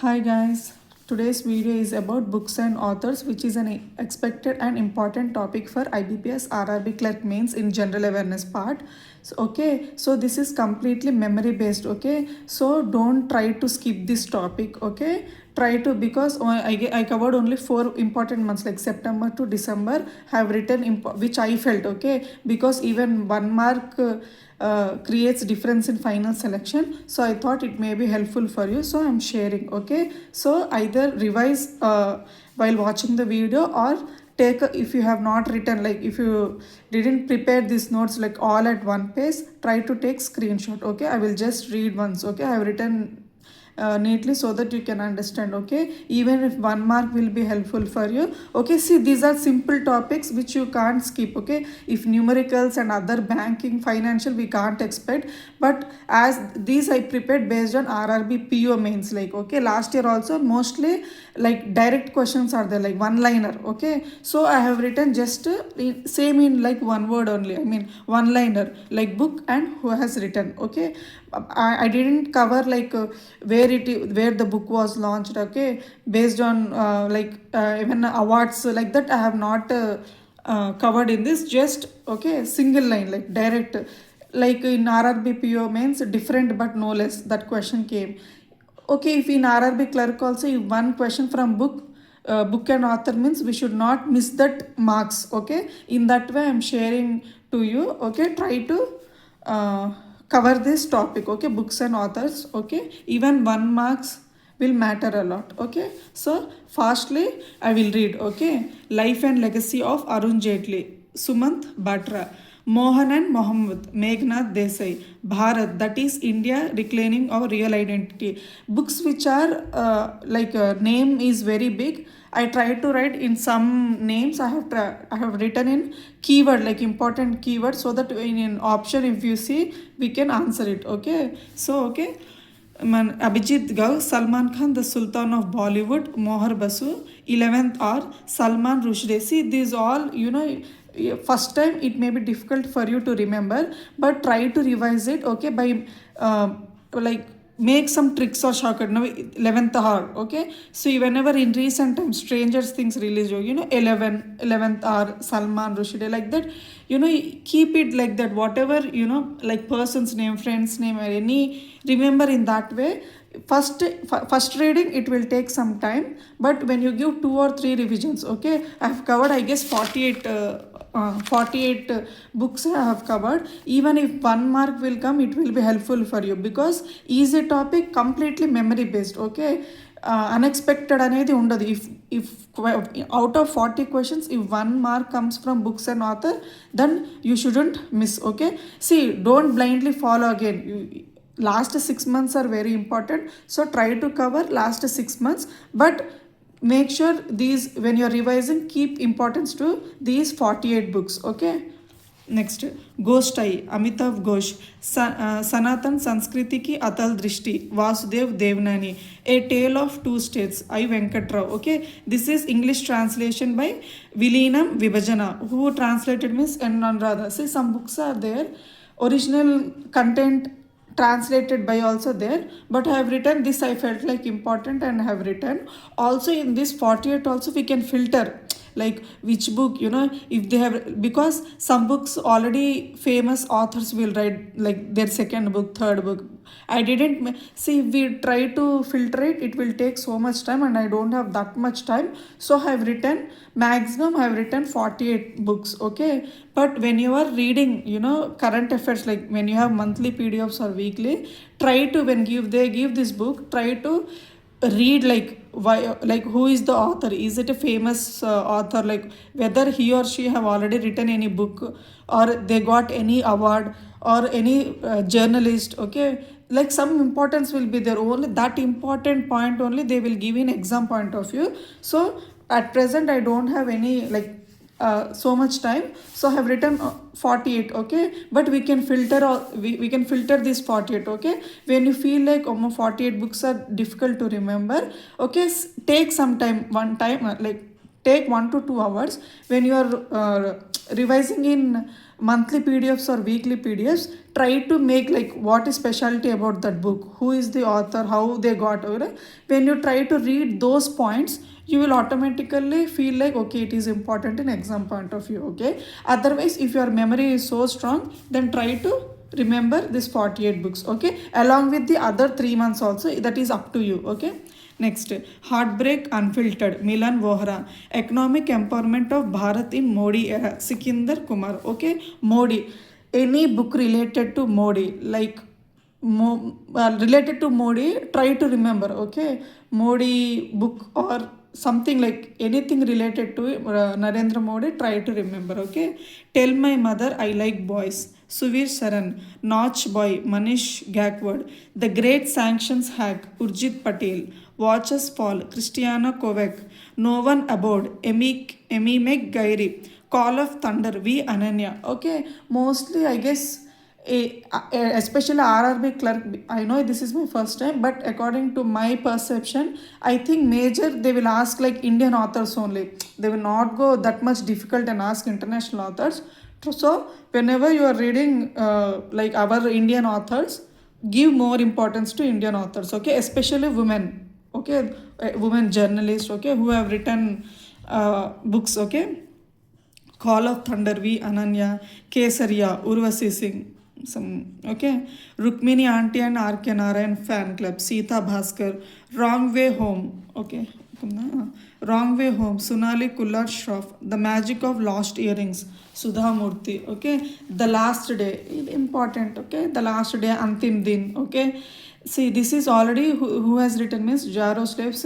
Hi guys, today's video is about books and authors, which is an expected and important topic for IBPS RRB clerk mains in general awareness part. So this is completely memory based. Okay, so don't try to skip this topic. Okay, try to, because I covered only 4 important months like September to December have written which I felt okay, because even 1 mark. Creates difference in final selection, so I thought it may be helpful for you, so I'm sharing. Okay, so either revise while watching the video, or if you have not written, like if you didn't prepare these notes like all at one pace, try to take screenshot. Okay, I will just read once. Okay, I have written neatly so that you can understand. Okay, even if 1 mark will be helpful for you. Okay, see, these are simple topics which you can't skip. Okay, if numericals and other banking financial we can't expect, but as these I prepared based on RRB PO mains, like okay, last year also mostly like direct questions are there, like one liner. Okay, so I have written just same in like one word only, I mean one liner, like book and who has written. Okay, I didn't cover like where the book was launched. Okay, based on even awards like that, I have not covered in this. Just okay, single line like direct, like in RRBPO means different but no less, that question came. Okay, if in RRB clerk also, if one question from book and author means, we should not miss that marks. Okay, in that way I'm sharing to you. Okay, try to uh, cover this topic. Okay, books and authors. Okay, even 1 marks will matter a lot. Okay, so fastly I will read. Okay, Life and Legacy of Arun Jaitley, Sumant Batra, Mohan and Mohammed, Meghnad Desai, Bharat, that is India Reclaiming Our Real Identity. Books which are name is very big. I try to write in some names. I have written in keyword, like important keyword, so that in an option if you see we can answer it. Okay, so okay. Abhijit Gaur, Salman Khan, the Sultan of Bollywood, Mohar Basu, 11th hour, Salman Rushdie. See, these all, first time it may be difficult for you to remember, but try to revise it. Okay, by like make some tricks or shortcut. Now 11th hour. Okay, so whenever in recent times strangers things release, 11th hour, Salman Rushdie, like that, keep it like that. Whatever, like person's name, friend's name, or any, remember in that way. First reading it will take some time, but when you give 2 or 3 revisions. Okay, I have covered, I guess, 48 books I have covered. Even if 1 mark will come, it will be helpful for you, because easy topic, completely memory based. Okay, unexpected అనేది ఉండదు. If out of 40 questions, if 1 mark comes from books and author, then you shouldn't miss. Okay, see, don't blindly follow again. Last 6 months are very important, so try to cover last 6 months, but make sure these, when you're revising, keep importance to these 48 books. Okay, next, Ghost Eye, Amitav Ghosh, Sanatan Sanskriti ki Atal Drishti, Vasudev Devnani, A Tale of Two States, I Venkatrao. Okay, this is English translation by Vilinam Vibhajana, who translated Miss N. Anuradha. See, some books are there, original content translated by also there, but I have written this, I felt like important, and I have written also in this 48. Also we can filter like which book, if they have, because some books already famous authors will write like their second book, third book. I didn't see, if we try to filter it, it will take so much time, and I don't have that much time, so I have written maximum, I have written 48 books. Okay, but when you are reading, current affairs, like when you have monthly PDFs or weekly, try to, when they give this book, try to read like why, like who is the author, is it a famous author, like whether he or she have already written any book, or they got any award, or any journalist. Okay, like some importance will be there, only that important point only they will give in exam point of view. So at present I don't have any like so much time, so I have written 48. Okay, but we can filter all, we can filter this 48. Okay, when you feel like 48 books are difficult to remember, okay, take some time, one time, like take 1 to 2 hours when you are revising in monthly PDFs or weekly PDFs, try to make like what is specialty about that book, who is the author, how they got over. When you try to read those points, you will automatically feel like okay, it is important in exam point of view. Okay, otherwise if your memory is so strong, then try to remember this 48 books. Okay, along with the other 3 months also, that is up to you. Okay, next, Heartbreak Unfiltered, Milan Vohra, Economic Empowerment of Bharat in Modi era, Sikinder Kumar. Okay, Modi, any book related to Modi, like related to Modi, try to remember. Okay, Modi book or something like anything related to Narendra Modi, try to remember. Okay, Tell My Mother I Like Boys, Suvir Saran, Notch Boy, Manish Gakwad, The Great Sanctions Hack, Urjit Patel, Watch Us Fall, Christiana Kovac, No One Aboard, Emi Meg Gairi, Call of Thunder, V Ananya. Okay, mostly I guess especially RRB clerk, I know this is my first time, but according to my perception, I think major they will ask like Indian authors only. They will not go that much difficult and ask international authors. So whenever you are reading like our Indian authors, give more importance to Indian authors. Okay, especially women. Okay, women journalists. Okay, who have written books. Okay, Call of Thunder, V Ananya, Kesariya, Urvasi Singh, some. Okay, Rukmini Auntie and RK Narayan fan club, Sita Bhaskar, Wrong Way Home. Okay, Wrong Way Home, Sonali Kullar Shroff, The Magic of Lost Earrings, Sudha Murthy. Okay, The Last Day, important. Okay, The Last Day, Antim Din. Okay, see, this is already who has written means Jaroslav's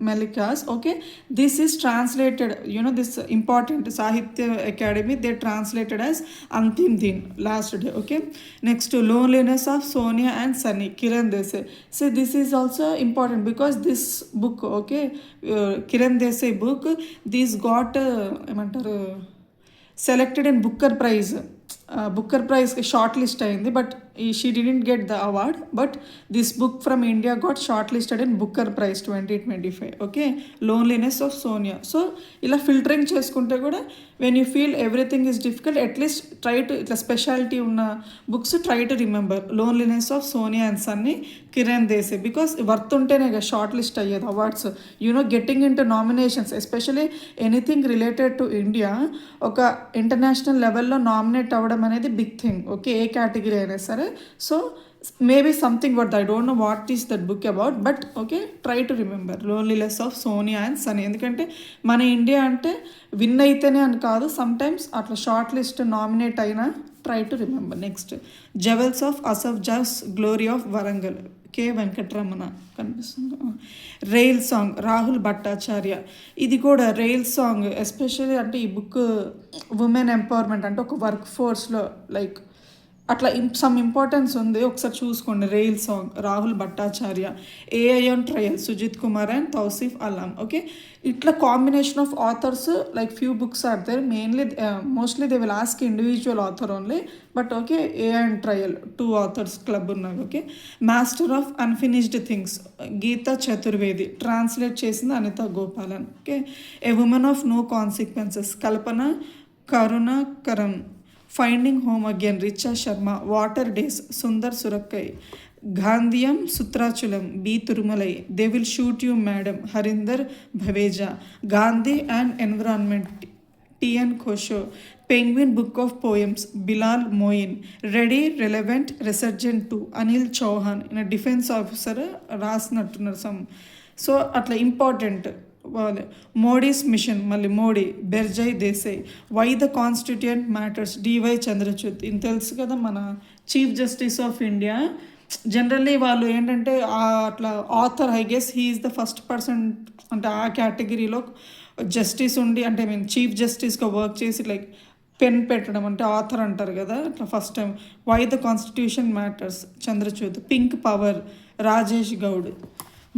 Melikas. Okay, this is translated, you know, this important Sahitya Academy, they translated as Antim Din, Last Day. Okay, next to Loneliness of Sonia and Sunny, Kiran Desai. So this is also important because this book, okay, Kiran Desai book, this got selected in Booker Prize. Booker Prize short list అయింది, but she didn't get the award, but this book from India got short listed in Booker Prize 2025. Okay, loneliness of Sonia. So ఇలా filtering చేసుకుంటే కూడా when you feel everything is difficult, at least try to ఇట్లా speciality ఉన్న books try to remember. Loneliness of Sonia and Sunny, Kiran Desai, because worth ఉంటేనే కదా short list అయ్యేది awards. You know getting into nominations, especially anything related to India, ఒక international లెవెల్లో nominate అవ్వడం అనేది big thing. Okay, ఏ category అయినా సరే. So maybe something but I don't know what is that book about, but okay, try to remember loneliness of Sonia and Sunny. ఎందుకంటే మన India అంటే win అయితేనే అని కాదు, సమ్టైమ్స్ అట్లా షార్ట్ లిస్ట్ నామినేట్ అయినా try to remember. Next, jewels of Asaf Jahs, glory of Warangal, K Venkataramana కనిపిస్తుంది. Rail song, Rahul Bhattacharya. ఇది కూడా రైల్ సాంగ్, ఎస్పెషల్లీ అంటే ఈ బుక్ ఉమెన్ ఎంపవర్మెంట్, అంటే ఒక వర్క్ ఫోర్స్లో లైక్ అట్లా సమ్ ఇంపార్టెన్స్ ఉంది, ఒకసారి చూసుకోండి. Rail song, Rahul Bhattacharya. AIN trial, Sujit Kumar and Tausif Allam. Okay, ఇట్లా combination of authors like few books are there, mainly mostly they will ask individual author only, but okay, AIN trial 2 authors club ఉన్నాయి. Okay, master of unfinished things, Geeta Chaturvedi, translate చేసింది Anita Gopalan. Okay, a women of no consequences, Kalpana Karunakaram. Finding home again, Richa Sharma. Water days, Sundar Surakkai. Gandhiyam Sutrachulam, B Tirumalai. They will shoot you madam, Harinder Baweja. Gandhi and environment, TN Khoshoo. Penguin book of poems, Bilal Moin. Ready, relevant, resurgent 2, Anil Chauhan. Defence officer రాసినట్టున్నారు some. So అట్లా important. Modi's mission, మళ్ళీ Modi, Berjay Desai. Why the constituent matters, DY Chandrachud. ఇది తెలుసు కదా, మన chief justice of India. Generally వాళ్ళు ఏంటంటే అట్లా author, I guess he is the first person అంటే ఆ కేటగిరీలో జస్టిస్ ఉండి, అంటే ఐ మీన్ చీఫ్ జస్టిస్గా వర్క్ చేసి లైక్ పెన్ పెట్టడం అంటే ఆథర్ అంటారు కదా, అట్లా first time. Why the constitution matters, Chandrachud. Pink power, Rajesh Goud.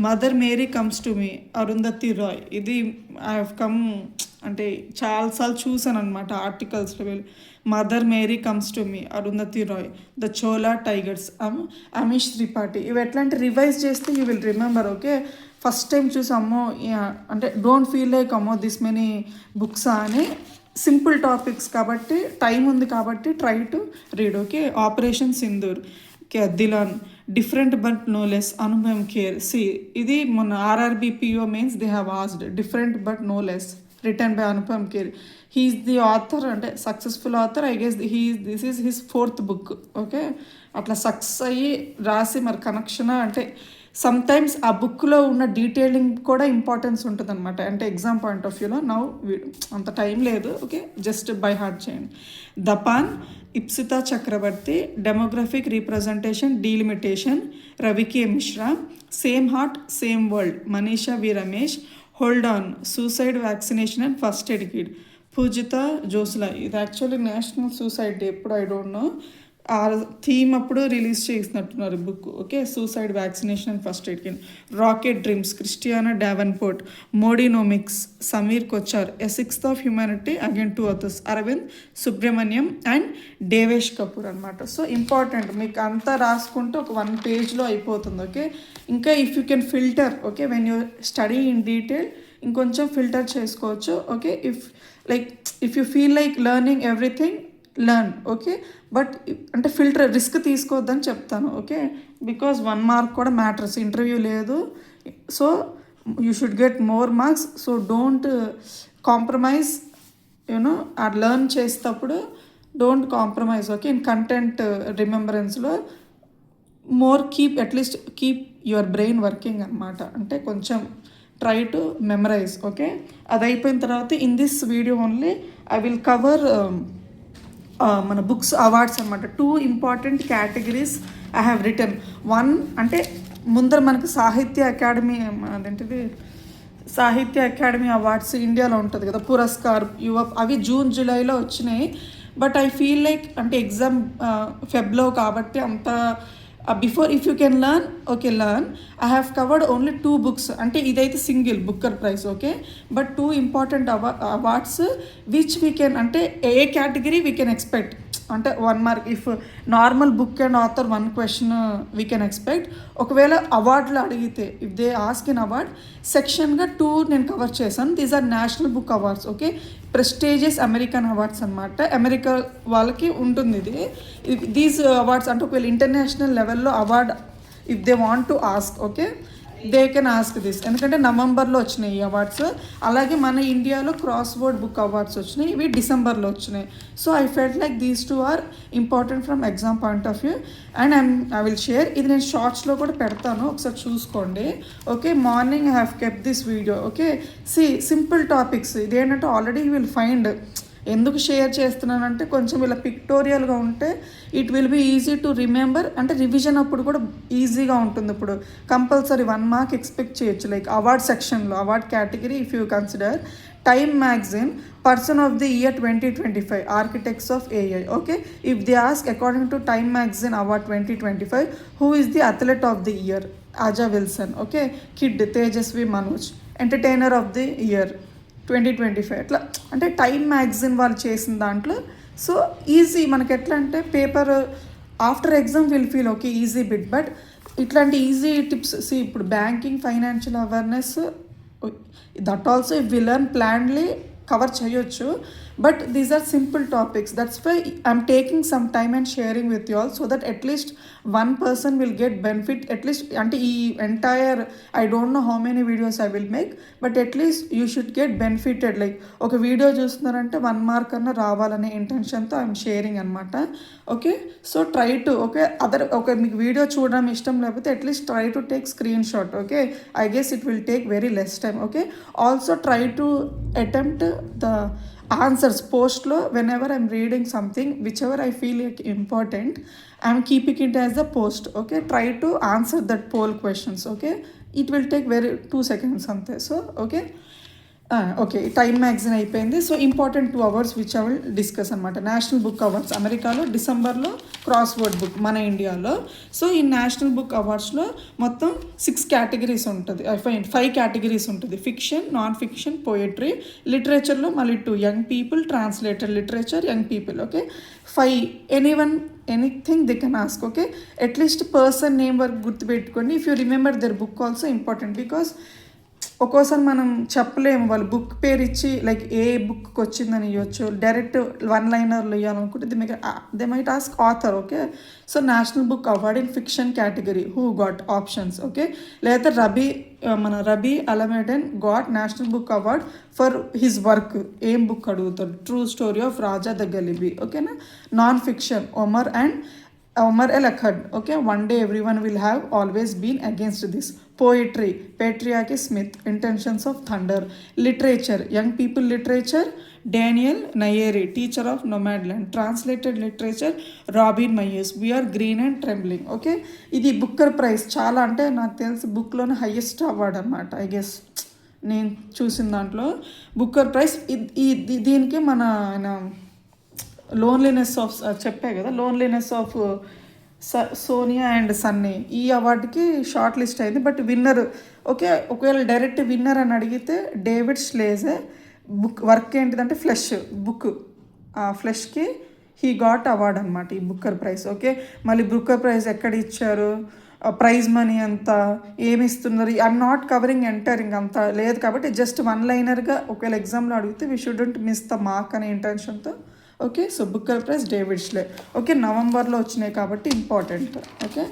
Mother Mary comes to me, Arundhati Roy. ఇది ఐ హ్యావ్ కమ్ అంటే చాలాసార్లు చూసాను అనమాట ఆర్టికల్స్లో. Mother Mary comes to me, Arundhati Roy. The Chola tigers, Amish Tripathi. ఇవి ఎట్లా అంటే రివైజ్ చేస్తే you will remember. Okay, first time చూసి అమ్మో అంటే డోంట్ ఫీల్ లైక్ అమ్మో దిస్ మెనీ బుక్స్ అని సింపుల్ టాపిక్స్ కాబట్టి టైం ఉంది కాబట్టి try to read. Okay, operation Sindoor, okay, దిలాన్, different but no less, Anupam Kher. See ఇది మొన్న RRB PO mains they have asked different but no less return by Anupam Kher. He's the author, అంటే successful author. I guess this is his 4th book. Okay, అట్లా success అయ్యి రాసి మరి connection అంటే sometimes ఆ బుక్లో ఉన్న డీటెయిలింగ్ కూడా ఇంపార్టెన్స్ ఉంటుంది అనమాట. అంటే ఎగ్జామ్ పాయింట్ ఆఫ్ వ్యూలో అంత టైం లేదు. ఓకే, జస్ట్ బై హార్ట్ చేయండి. దపాన్, Ipsita Chakraborty, demographic representation delimitation, రవికే Mishra, same heart same world, Manisha V Ramesh, hold on, suicide vaccination and first aid kit, Pujita జోస్లా. ఇది యాక్చువల్లీ నేషనల్ సూసైడ్ డే ఎప్పుడు ఐ డోంట్ నో, ఆ థీమ్ అప్పుడు రిలీజ్ చేసినట్టున్నారు book. Okay, suicide vaccination and first aid kit, rocket dreams, Christiana Davenport, Modinomics, Sameer Kochhar, a sixth of humanity, again 2 authors, Arvind Subramanian and Devesh Kapoor అనమాట. So important, మీకు అంతా రాసుకుంటే ఒక 1 పేజ్లో అయిపోతుంది. ఓకే, ఇంకా if you can filter, okay, when you study in detail ఇంకొంచెం filter చేసుకోవచ్చు. Okay, if you feel like learning everything learn. Okay, but అంటే ఫిల్టర్ రిస్క్ తీసుకోవద్దని చెప్తాను. ఓకే, బికాజ్ 1 mark కూడా మ్యాటర్స్, ఇంటర్వ్యూ లేదు. So you should get more marks. So don't compromise, you know ఆ learn చేసేటప్పుడు don't compromise. Okay, in content రిమెంబరెన్స్లో more at least keep your brain working అనమాట. అంటే కొంచెం ట్రై టు మెమరైజ్. ఓకే, అది అయిపోయిన తర్వాత in this video only I will cover మన బుక్స్ అవార్డ్స్ అనమాట. 2 important categories I have return. 1 అంటే ముందర మనకు సాహిత్య అకాడమీ, అదేంటిది సాహిత్య అకాడమీ అవార్డ్స్ ఇండియాలో ఉంటుంది కదా, పురస్కార్ అవి జూన్ జూలైలో వచ్చినాయి. బట్ ఐ ఫీల్ లైక్ అంటే ఎగ్జామ్ ఫెబ్లో కాబట్టి అంత before if you can learn, okay learn. I have covered only 2 books. అంటే ఇదైతే single Booker Prize. Okay, but 2 important awards which we can, అంటే a category we can expect. అంటే 1 mark if normal book and author 1 question we can expect. ఒకవేళ అవార్డులు అడిగితే if they ask in award సెక్షన్గా 2 నేను cover చేశాను. These are national book awards. Okay, prestigious American awards అనమాట. అమెరికా వాళ్ళకి ఉంటుంది ఇది. దీస్ అవార్డ్స్ అంటే ఒకవేళ ఇంటర్నేషనల్ లెవెల్లో award if they want to ask, okay they can ask this. ఎందుకంటే నవంబర్లో వచ్చినాయి ఈ అవార్డ్స్. అలాగే మన ఇండియాలో క్రాస్ వర్డ్ బుక్ అవార్డ్స్ వచ్చినాయి, ఇవి డిసెంబర్లో వచ్చినాయి. So I felt like these 2 are important from exam point of view and I will share. ఇది నేను షార్ట్స్లో కూడా పెడతాను, ఒకసారి చూసుకోండి. Okay, morning I have kept this video. Okay, simple topics. ఇదేంటంటే ఆల్రెడీ యూ విల్ ఫైండ్. ఎందుకు షేర్ చేస్తున్నానంటే కొంచెం ఇలా పిక్టోరియల్గా ఉంటే it will be easy to remember. అంటే రివిజన్ అప్పుడు కూడా ఈజీగా ఉంటుంది. ఇప్పుడు కంపల్సరీ 1 mark ఎక్స్పెక్ట్ చేయొచ్చు. లైక్ అవార్డ్ సెక్షన్లో award category if you consider Time magazine person of the year 2025 architects of AI. Okay, if they ask according to Time magazine award 2025 who is the athlete of the year, A'ja Wilson. Okay, kid Tejasvi Manoj, entertainer of the year 2025. అట్లా అంటే time magazine వాళ్ళు చేసిన దాంట్లో. So easy మనకి ఎట్లా అంటే paper after exam will feel okay easy bit. But ఇట్లాంటి easy tips ఇప్పుడు banking financial awareness that also if we learn plainly cover చేయొచ్చు. But these are simple topics. That's why I'm taking some time and sharing with you all so that at least 1 person will get benefit. At least అంటే ఈ entire I don't know how many videos I will make, but at least you should get benefited. Like ఒక video చూస్తున్నారంటే 1 mark అన్నా రావాలనే ఇంటెన్షన్తో I'm sharing అనమాట. Okay, so try to okay మీకు video చూడడం ఇష్టం లేకపోతే at least try to take screen shot. Okay, I guess it will take very less time. Okay, also try to attempt the answers postlo whenever I'm reading something whichever I feel like important I'm keeping it as a post. Okay, try to answer that poll questions. Okay, it will take very 2 seconds ante. So okay, Time magazine అయిపోయింది. So important 2 hours which I will discuss అనమాట. National book awards అమెరికాలో డిసెంబర్లో, cross word book మన ఇండియాలో. So ఈ national book అవార్డ్స్లో మొత్తం 6 categories ఉంటుంది. 5 categories ఉంటుంది. Fiction, non fiction, poetry. లిటరేచర్లో మళ్ళీ 2 young people, translator literature, young people. Okay, 5 anything they can ask. Okay, at least person name వరకు గుర్తుపెట్టుకోండి. If you remember their book also important because ఒక్కోసారి మనం చెప్పలేము, వాళ్ళు బుక్ పేరు ఇచ్చి లైక్ ఏ బుక్కి వచ్చిందని ఇవ్వచ్చు, డైరెక్ట్ వన్ లైనర్లు ఇవ్వాలనుకుంటే they might ask author. Okay, so national book award in fiction category who got options. Okay, లేదా మన Rabih Alameddine got national book award for his work. ఏం బుక్ అడుగుతాడు? True story of Raja the gullible. ఓకేనా. Non fiction Omar El Akhad. Okay, one day everyone will have always been against this. Poetry, Patriarchy Smith, Intentions of Thunder. Literature, Young People Literature, Daniel Nayeri, Teacher of Nomadland. Translated Literature, Robin Myers, We Are Green and Trembling. Okay, ఇది Booker praise. చాలా అంటే నాకు తెలిసి బుక్లోనే highest award అనమాట, I guess నేను చూసిన దాంట్లో. Booker praise దీనికి మన లోన్లీనెస్ ఆఫ్ చెప్పే కదా, loneliness of Sonia and Sunny ఈ అవార్డుకి షార్ట్ లిస్ట్ అయింది. బట్ విన్నర్, ఓకే, ఒకవేళ డైరెక్ట్ విన్నర్ అని అడిగితే డేవిడ్ స్లేజే. బుక్ వర్క్ ఏంటిదంటే బుక్ ఫ్లెష్కి హీ గాట్ అవార్డ్ అనమాట ఈ బుక్కర్ ప్రైజ్. ఓకే, మళ్ళీ బుక్కర్ ప్రైజ్ ఎక్కడ ఇచ్చారు, ప్రైజ్ మనీ అంతా ఏమి ఇస్తున్నారు, ఐఎమ్ నాట్ కవరింగ్ ఎంటరింగ్ అంతా లేదు కాబట్టి జస్ట్ వన్ లైనర్గా ఒకవేళ ఎగ్జామ్లో అడిగితే we shouldn't miss the mark అనే ఇంటెన్షన్తో. Okay, so Booker Prize David Szalay. Okay, నవంబర్లో వచ్చినాయి కాబట్టి ఇంపార్టెంట్. ఓకే,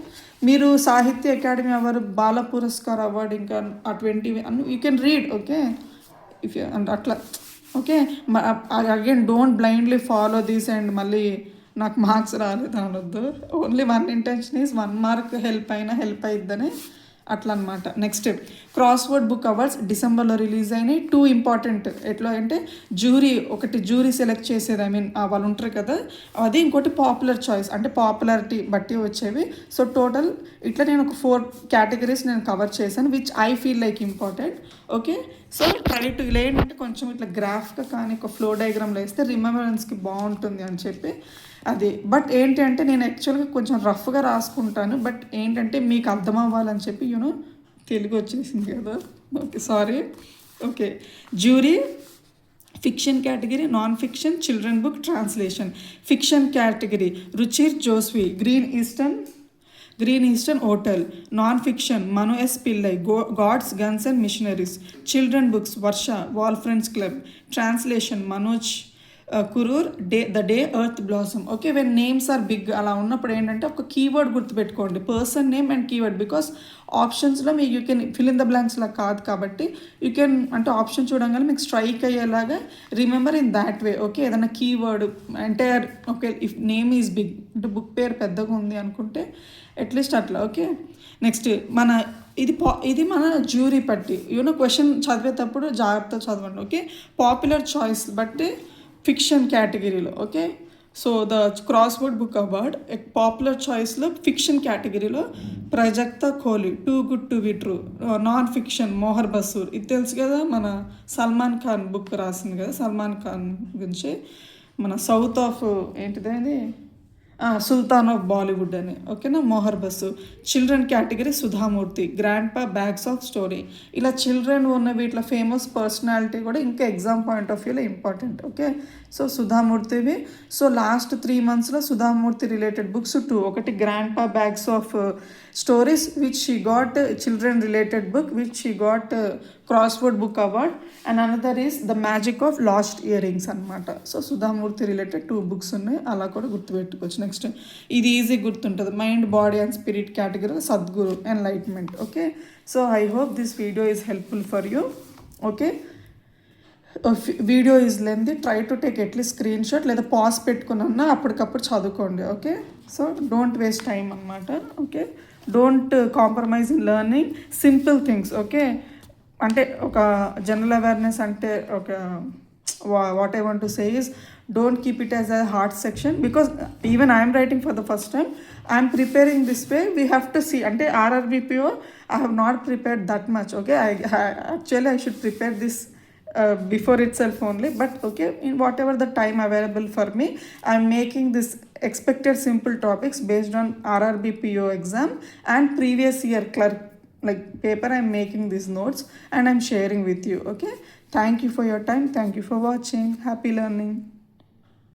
మీరు సాహిత్య అకాడమీ అవార్డు, బాల పురస్కార్ అవార్డు, ఇంకా ఆ 20 you can read. Okay, if and అట్లా. Okay, again don't blindly follow these and మళ్ళీ నాకు మార్క్స్ రాలేదు అనొద్దు. Only one intention is 1 mark help అయిద్దని అట్లా అనమాట. నెక్స్ట్ క్రాస్వర్డ్ బుక్ అవార్డ్స్ డిసెంబర్లో రిలీజ్ అయినాయి. 2 ఇంపార్టెంట్. ఎట్లా అంటే జూరీ సెలెక్ట్ చేసేది, ఐ మీన్ వాళ్ళు ఉంటారు కదా అది. ఇంకోటి పాపులర్ చాయిస్, అంటే పాపులారిటీ బట్టి వచ్చేవి. సో టోటల్ ఇట్లా నేను ఒక 4 కేటగిరీస్ నేను కవర్ చేశాను which I feel like important. Okay, so try to ఇలా ఏంటంటే కొంచెం ఇట్లా గ్రాఫ్గా కానీ ఒక ఫ్లో డయాగ్రామ్లో వేస్తే రిమెంబరెన్స్కి బాగుంటుంది అని చెప్పి అది. బట్ ఏంటి అంటే నేను యాక్చువల్గా కొంచెం రఫ్గా రాసుకుంటాను, బట్ ఏంటంటే మీకు అర్థం అవ్వాలని చెప్పి తెలుగు వచ్చేసింది కదా. Okay, sorry. Okay, jury fiction category, non fiction, children book, translation. Fiction category Ruchir Joshi, green eastern hotel. Non fiction Manu S Pillai, gods guns and missionaries. Children books Varsha, wall friends club. Translation Manoj Kuroor, the day earth blossom. Okay, when names are big అలా ఉన్నప్పుడు ఏంటంటే ఒక keyword గుర్తుపెట్టుకోండి, person name and keyword. Because ఆప్షన్స్లో మీకు you can fill in the బ్లాంక్స్లా కాదు కాబట్టి యూ కెన్ అంటే ఆప్షన్ చూడంగానే మీకు స్ట్రైక్ అయ్యేలాగా remember in that way. Okay, ఏదైనా keyword entire. Okay, if name is big అంటే బుక్ పేరు పెద్దగా ఉంది అనుకుంటే అట్లీస్ట్ అట్లా. ఓకే, నెక్స్ట్ ఇది మన జ్యూరీ పట్టి క్వశ్చన్ చదివేటప్పుడు జాగ్రత్తగా చదవండి. ఓకే, పాపులర్ చాయిస్ బట్టి ఫిక్షన్ కేటగిరీలో. Okay, so the crossword book award popular చాయిస్లో ఫిక్షన్ కేటగిరీలో Prajakta Koli, too good to be true. Non fiction Mohar Basu, ఇది తెలుసు కదా, మన సల్మాన్ ఖాన్ బుక్ రాసింది కదా, సల్మాన్ ఖాన్ గురించి, మన సౌత్ ఆఫ్ ఏంటిది సుల్తాన్ ఆఫ్ బాలీవుడ్ అని. ఓకేనా, Mohar Basu. Children category Sudha Murty, grand pa bags of story. ఇలా చిల్డ్రన్ ఉన్న వీటిలో ఫేమస్ పర్సనాలిటీ కూడా ఇంకా ఎగ్జామ్ పాయింట్ ఆఫ్ వ్యూలో ఇంపార్టెంట్. ఓకే, సో సుధామూర్తివి. సో లాస్ట్ 3 monthsలో సుధామూర్తి రిలేటెడ్ బుక్స్ 2. ఒకటి grand pa bags of stories which she got children related book which she got crossword book award, and another is the magic of last year rings అనమాట. So Sudha Murty related 2 books ఉన్నాయి, అలా కూడా గుర్తుపెట్టుకోవచ్చు. Next ఇది easy గుర్తుంటుంది, mind body and spirit category Sadhguru, enlightenment. Okay, so I hope this video is helpful for you. Okay, video is lengthy, try to take at least screenshot లేదా pause పెట్టుకున్నా అప్పటికప్పుడు చదువుకోండి. Okay, so don't waste time అనమాట. Okay, don't compromise in learning simple things. Okay, అంటే ఒక general awareness అంటే ఒక what I want to say is don't keep it as a hard section, because even I am writing for the first time, I am preparing this way. We have to see ante RRBPO I have not prepared that much. Okay, actually I should prepare this before itself only, but okay, in whatever the time available for me, I am making this expected simple topics based on RRBPO exam and previous year clerk like paper. I am making these notes and I am sharing with you. Okay, thank you for your time, thank you for watching, happy learning.